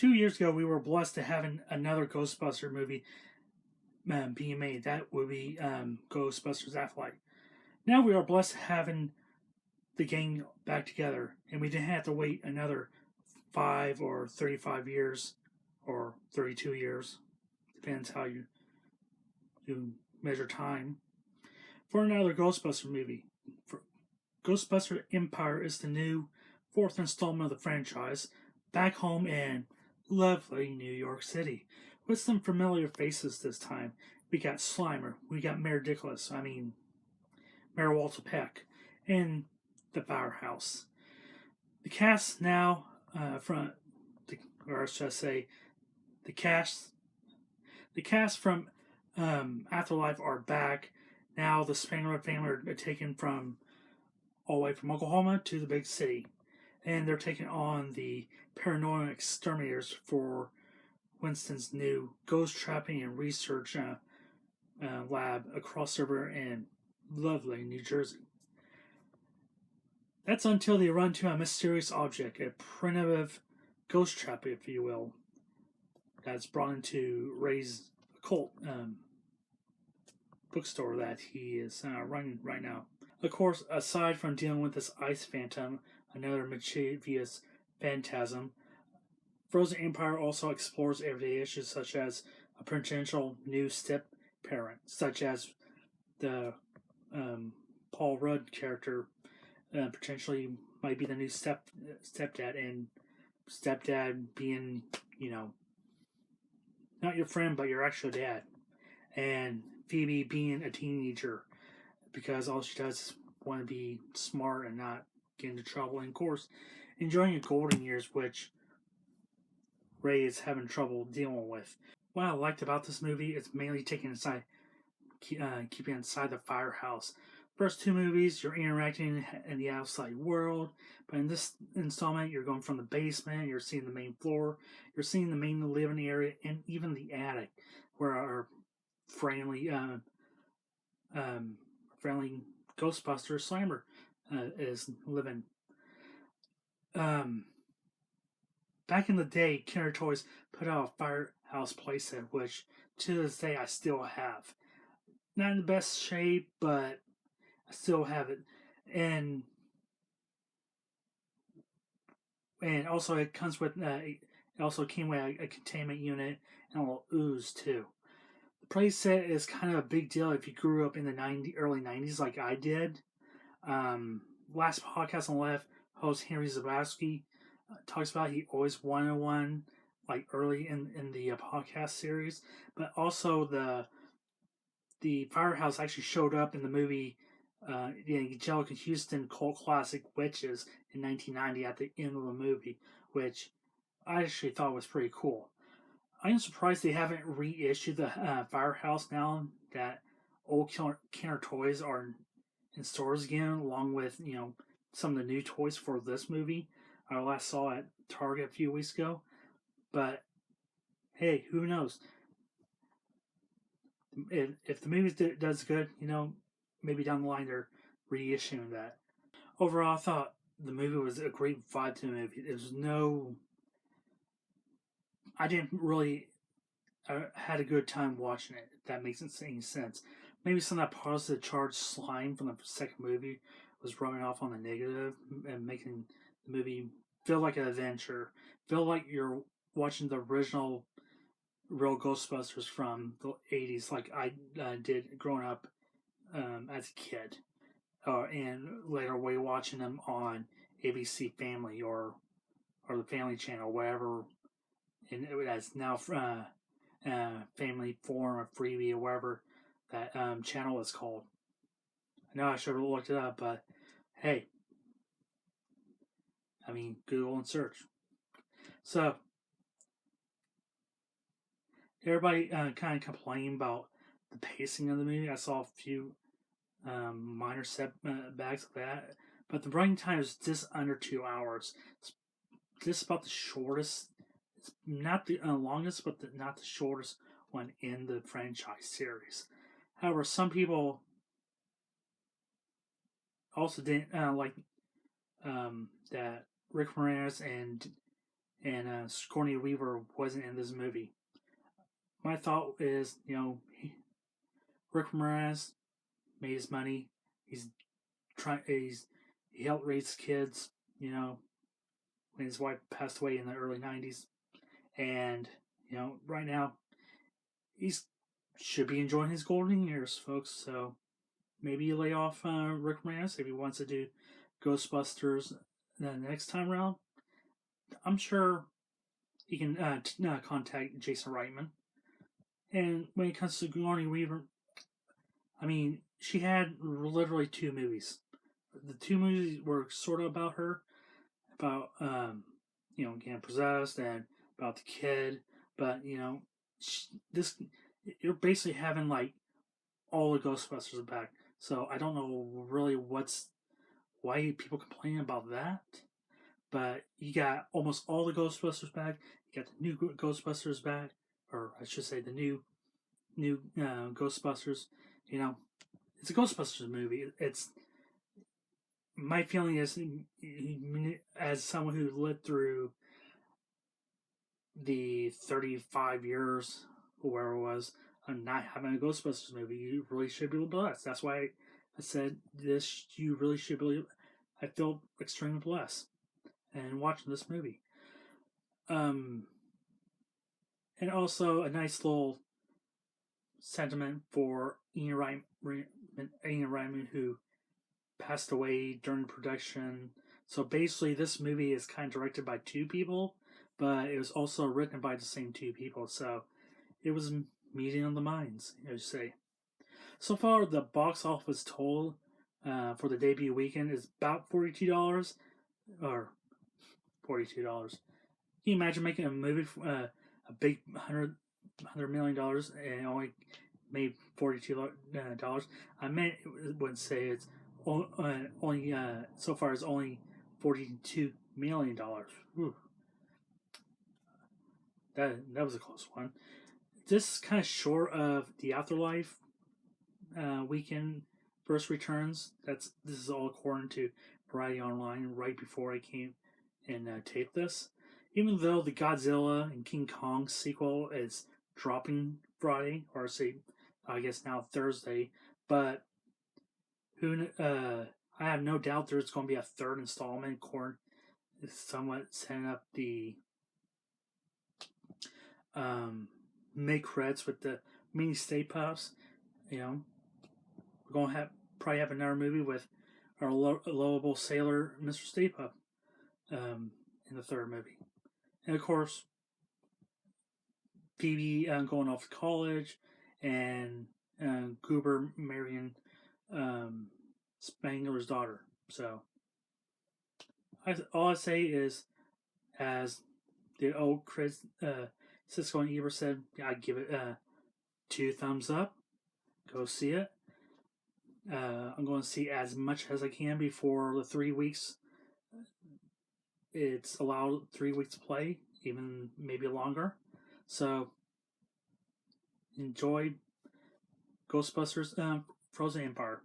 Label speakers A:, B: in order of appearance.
A: 2 years ago, we were blessed to have another Ghostbuster movie being made. That would be Ghostbusters Afterlife. Now we are blessed having the gang back together, and we didn't have to wait another 5 or 35 years or 32 years, depends how you measure time, for another Ghostbuster movie. Ghostbuster Empire is the new fourth installment of the franchise, back home in lovely New York City, with some familiar faces this time. We got Slimer, we got Mayor Dickless, Mayor Walter Peck, and the Firehouse. The cast now the cast from Afterlife are back. Now the Spangler family are taken from all the way from Oklahoma to the big city, and they're taking on the paranoid exterminators for Winston's new ghost trapping and research lab across the river in lovely New Jersey. That's until they run into a mysterious object, a primitive ghost trap, if you will, that's brought into Ray's occult bookstore that he is running right now. Of course, aside from dealing with this ice phantom, another mischievous phantasm, Frozen Empire also explores everyday issues such as a potential new step-parent, such as the Paul Rudd character potentially might be the new stepdad, and stepdad being, not your friend, but your actual dad. And Phoebe being a teenager because all she does is want to be smart and not get into trouble. And of course, enjoying your golden years, which Ray is having trouble dealing with. What I liked about this movie is mainly keeping inside the firehouse. First two movies, you're interacting in the outside world, but in this installment, you're going from the basement, you're seeing the main floor, you're seeing the main living area, and even the attic, where our friendly Ghostbuster Slimer is living. Back in the day, Kinder Toys put out a firehouse playset, which to this day I still have. Not in the best shape, but I still have it. And also it comes with it also came with a containment unit and a little ooze too. The playset is kind of a big deal if you grew up in the early 90s like I did. Last podcast on the left, host Henry Zabowski talks about he always wanted one like early in the podcast series, but also the firehouse actually showed up in the movie the Angelica Houston cult classic Witches in 1990 at the end of the movie, which I actually thought was pretty cool. I am surprised they haven't reissued the firehouse now that old Kinder Toys are in stores again, along with some of the new toys for this movie. I last saw at Target a few weeks ago, but hey, who knows? If the movie does good, maybe down the line they're reissuing that. Overall, I thought the movie was a great vibe to the movie. I didn't really had a good time watching it, if that makes any sense. Maybe some of that positive charged slime from the second movie was rubbing off on the negative and making the movie feel like an adventure. Feel like you're watching the original real Ghostbusters from the 80s like I did growing up as a kid. And later watching them on ABC Family or the Family Channel, wherever, and that's now Family Forum or Freebie or whatever that channel is called. I know I should have looked it up, but hey, Google and search. So, everybody kind of complaining about the pacing of the movie. I saw a few minor setbacks of that, but the running time is just under 2 hours. It's just about the shortest. It's not the longest, but not the shortest one in the franchise series. However, some people also didn't like that Rick Moranis and Sigourney Weaver wasn't in this movie. My thought is, Rick Moranis made his money. He's he helped raise kids. When his wife passed away in the early '90s, and right now he's should be enjoying his golden years, folks. So maybe you lay off Rick Moranis if he wants to do Ghostbusters the next time around. I'm sure he can contact Jason Reitman. And when it comes to Sigourney Weaver, I mean, she had literally 2 movies. The 2 movies were sort of about her, about getting possessed and about the kid. But this you're basically having like all the Ghostbusters back. So I don't know really why people complaining about that. But you got almost all the Ghostbusters back. You got the new Ghostbusters back, or I should say the new Ghostbusters. It's a Ghostbusters movie. It's my feeling is, as someone who lived through the 35 years or whatever it was, I'm not having a Ghostbusters movie. You really should be blessed. That's why I said this. You really should be. I feel extremely blessed and watching this movie. And also a nice little sentiment for Ian Reitman, who passed away during production. So basically, this movie is kind of directed by 2 people, but it was also written by the same 2 people. So it was meeting of the minds, as you say. So far, the box office total for the debut weekend is about $42, or $42. Can you imagine making a movie, a big $100 million, and only made $42? I meant it would say it's only so far it's only $42 million. Whew. That was a close one. This is kind of short of the Afterlife weekend first returns. This is all according to Variety Online right before I came and taped this. Even though the Godzilla and King Kong sequel is dropping Friday, or say, I guess now Thursday, but I have no doubt there's going to be a third installment. Corn is somewhat setting up the mid credits with the mini Stay Puffs. We're going to probably have another movie with our lovable sailor, Mr. Stay Puft, in the third movie. And of course, Phoebe going off to college, and Goober marrying Spangler's daughter. So, all I say is, as the old Chris Cisco and Ebert said, I give it 2 thumbs up. Go see it. I'm going to see as much as I can before the 3 weeks. It's allowed 3 weeks to play, even maybe longer. So, enjoy Ghostbusters Frozen Empire.